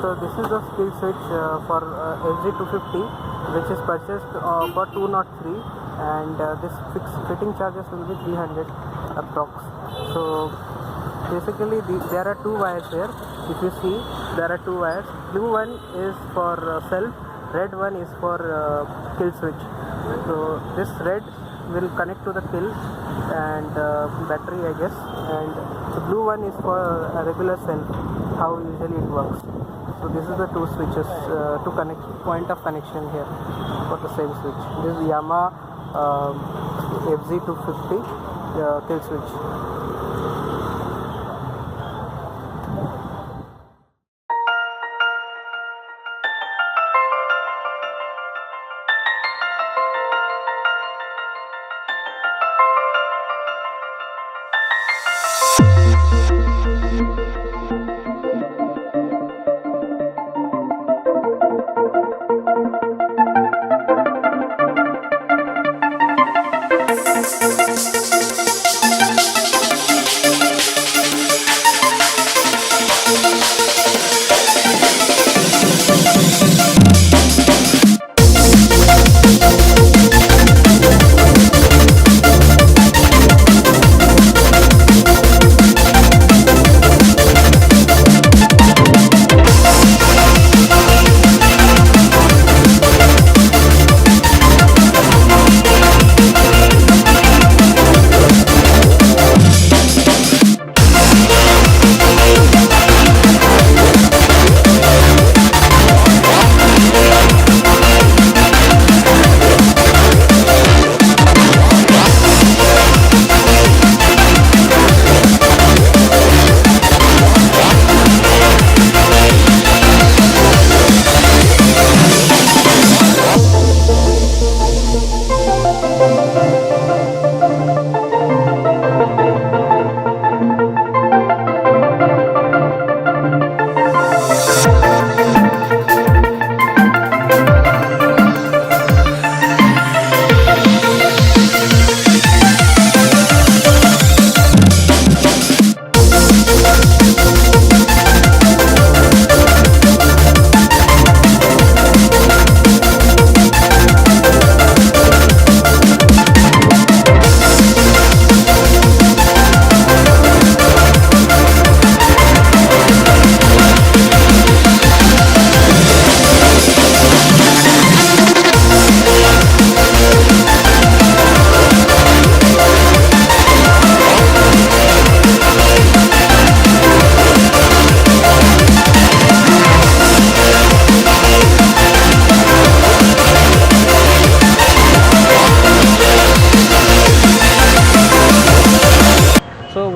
So this is the skill switch for Fz25, which is purchased for 203, and this fitting charges will be 300 approx. So basically there are two wires here. If you see, there are two wires. Blue one is for self, red one is for kill switch. So this red will connect to the kill and battery, I guess, and the blue one is for a regular self, how usually it works. So this is the two switches to connect, point of connection here for the same switch. This is Yamaha Fz25 kill switch.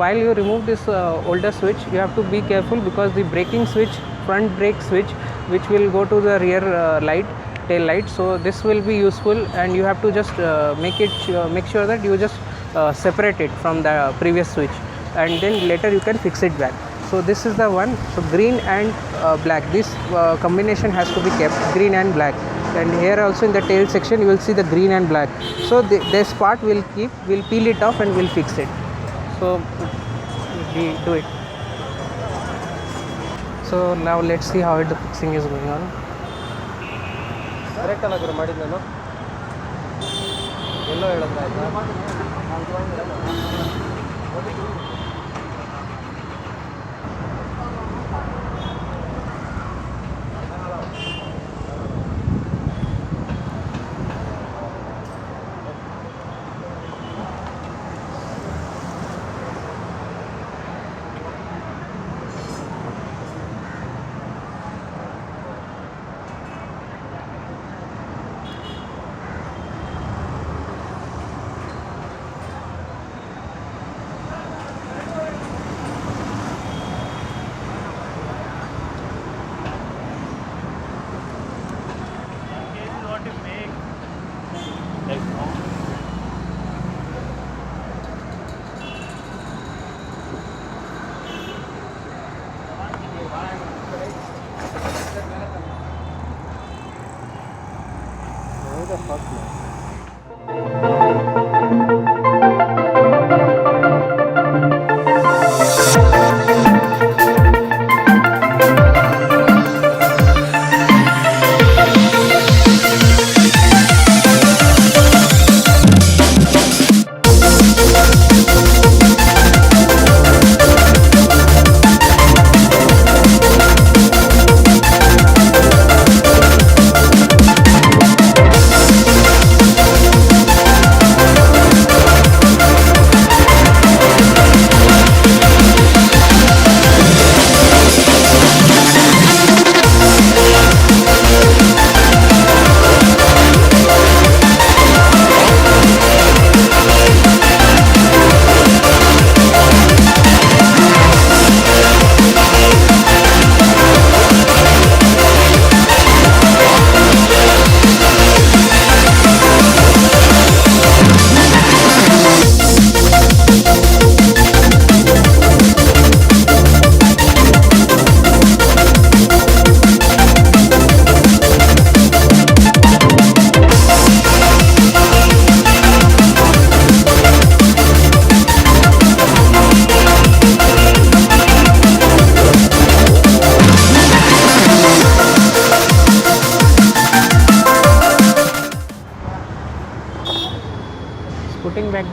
While you remove this older switch, you have to be careful because the braking switch, front brake switch, which will go to the rear tail light, so this will be useful, and you have to just make sure that you just separate it from the previous switch, and then later you can fix it back. So this is the one. So green and black, this combination has to be kept, green and black. And here also in the tail section you will see the green and black. So this part we'll peel it off and we'll fix it. So we do it. So now let's see how the fixing is going on. Correct alaguru madidnanu yellow heladra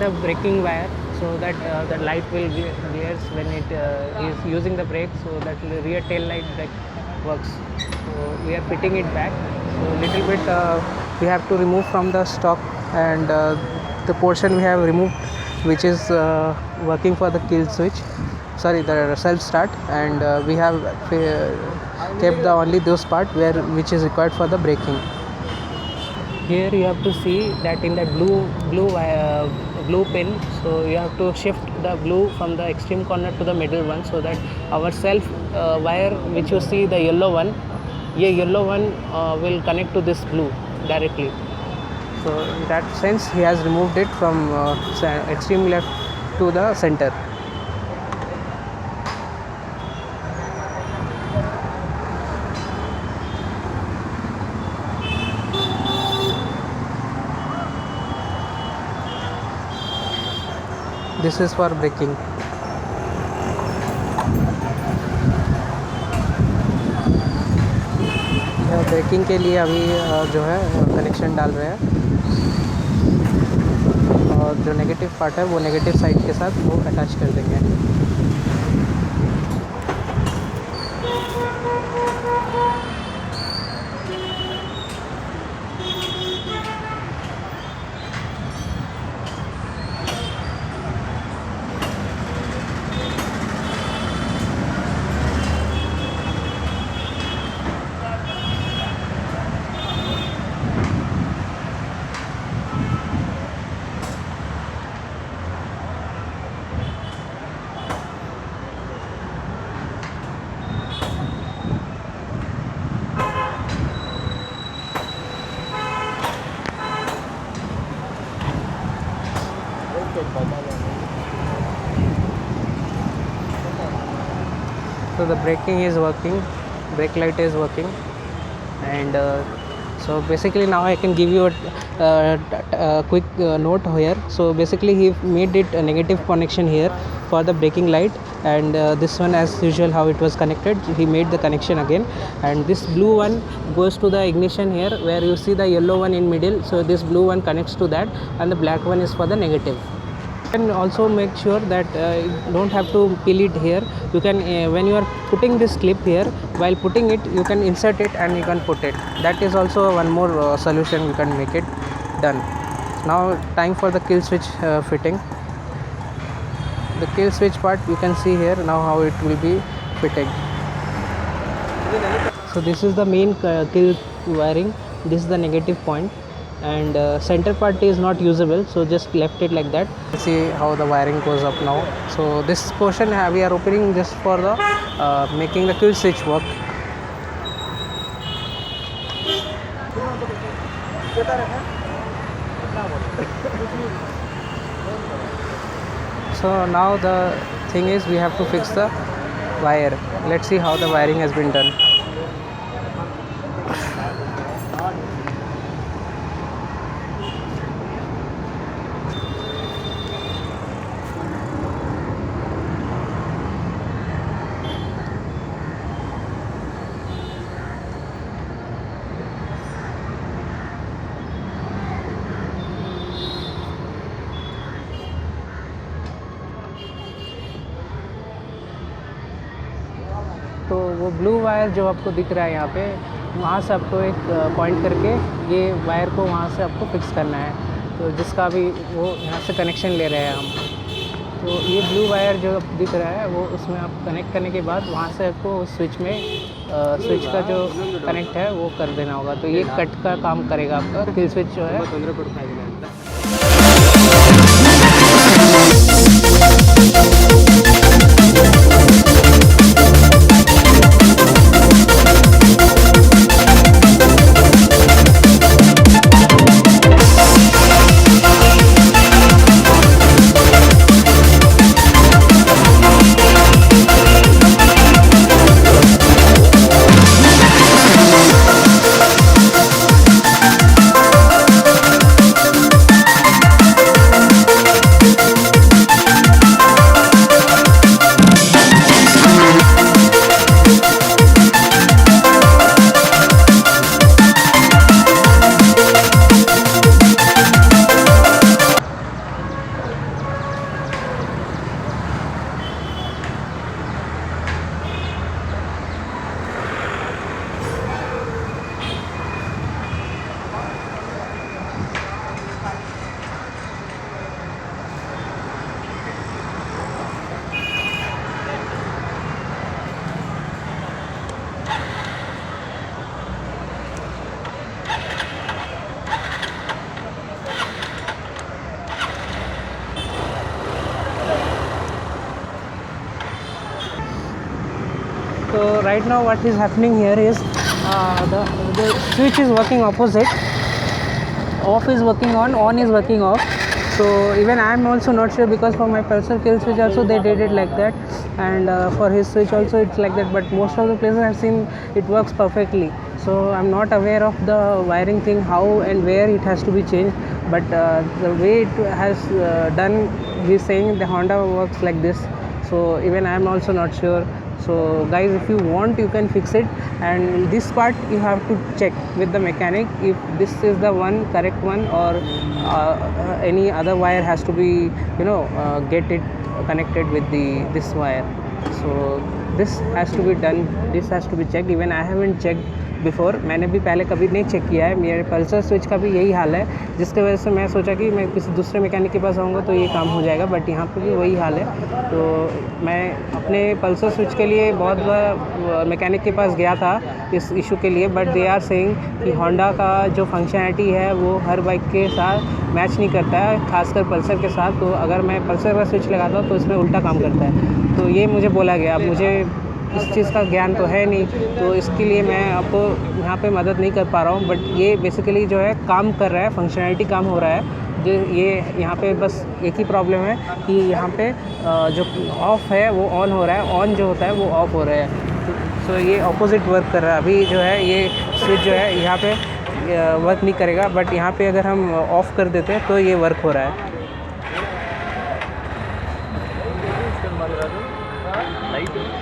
the braking wire, so that the light will glares when it is using the brake, so that rear tail light brake works. So we are fitting it back. So little bit we have to remove from the stock, and the portion we have removed which is working for the kill switch, sorry, the self start, and we have kept the only those part which is required for the braking. Here you have to see that in the blue pin, so you have to shift the blue from the extreme corner to the middle one, so that our self wire which you see the yellow one, yellow one will connect to this blue directly. So in that sense he has removed it from extreme left to the center. This is for braking. Braking के लिए अभी जो है connection डाल रहे हैं, और जो नेगेटिव पार्ट है वो नेगेटिव साइड के साथ वो अटैच कर देंगे. So the braking is working, brake light is working, and so basically now I can give you a quick note here. So basically he made it a negative connection here for the braking light, and this one as usual how it was connected, he made the connection again, and this blue one goes to the ignition here where you see the yellow one in middle, so this blue one connects to that, and the black one is for the negative. You can also make sure that you don't have to peel it here. You can when you are putting this clip here, while putting it you can insert it and you can put it. That is also one more solution you can make it done. Now time for the kill switch fitting. The kill switch part you can see here now how it will be fitting. So this is the main kill wiring, this is the negative point, and center part is not usable, so just left it like that. See how the wiring goes up now. So this portion we are opening just for the making the kill switch work. So now the thing is we have to fix the wire. Let's see how the wiring has been done. तो वो blue wire जो आपको दिख रहा है यहाँ पे, वहाँ से आपको एक पॉइंट करके ये वायर को वहाँ से आपको फिक्स करना है, तो जिसका अभी वो यहाँ से कनेक्शन ले रहे हैं हम. तो ये ब्लू वायर जो दिख रहा है वो उसमें आप कनेक्ट करने के बाद वहाँ से आपको स्विच में स्विच का जो कनेक्ट है वो कर देना होगा. तो ये कट का काम करेगा आपका किल स्विच जो है. So right now what is happening here is the switch is working opposite. Off is working on is working off. So even I am also not sure, because for my Pulsar kill switch also they did it like that, and for his switch also it's like that, but most of the places I've seen it works perfectly. So I'm not aware of the wiring thing, how and where it has to be changed, but the way it has done, he's saying the Honda works like this. So even I am also not sure. So guys, if you want you can fix it, and this part you have to check with the mechanic if this is the one correct one, or any other wire has to be, you know, get it connected with this wire. So this has to be done, this has to be checked. Even I haven't checked before, मैंने भी पहले कभी नहीं check किया है. मेरे Pulsar switch का भी यही हाल है, जिसकी वजह से मैं सोचा कि मैं किसी दूसरे मैकेनिक के पास आऊँगा तो ये काम हो जाएगा, बट यहाँ पे भी वही हाल है. तो मैं अपने पल्सर स्विच के लिए बहुत बार मैकेनिक के पास गया था इस इशू के लिए, बट दे आर सेइंग कि होंडा का जो फंक्शनैलिटी है वो हर बाइक के साथ मैच नहीं करता है, खासकर पल्सर के साथ. तो अगर मैं पल्सर का स्विच लगाता हूँ तो इसमें उल्टा काम करता है. तो ये मुझे बोला गया. अब मुझे इस चीज़ का ज्ञान तो है नहीं, तो इसके लिए मैं आपको यहाँ पे मदद नहीं कर पा रहा हूँ. बट ये बेसिकली जो है काम कर रहा है, फंक्शनैलिटी काम हो रहा है. जो ये यहाँ पे बस एक ही प्रॉब्लम है कि यहाँ पे जो ऑफ़ है वो ऑन हो रहा है, ऑन जो होता है वो ऑफ़ हो रहा है. तो ये ऑपोजिट वर्क कर रहा है. अभी जो है ये स्विच जो है यहाँ पे वर्क नहीं करेगा, बट यहाँ पे अगर हम ऑफ़ कर देते हैं तो ये वर्क हो रहा है. लाइट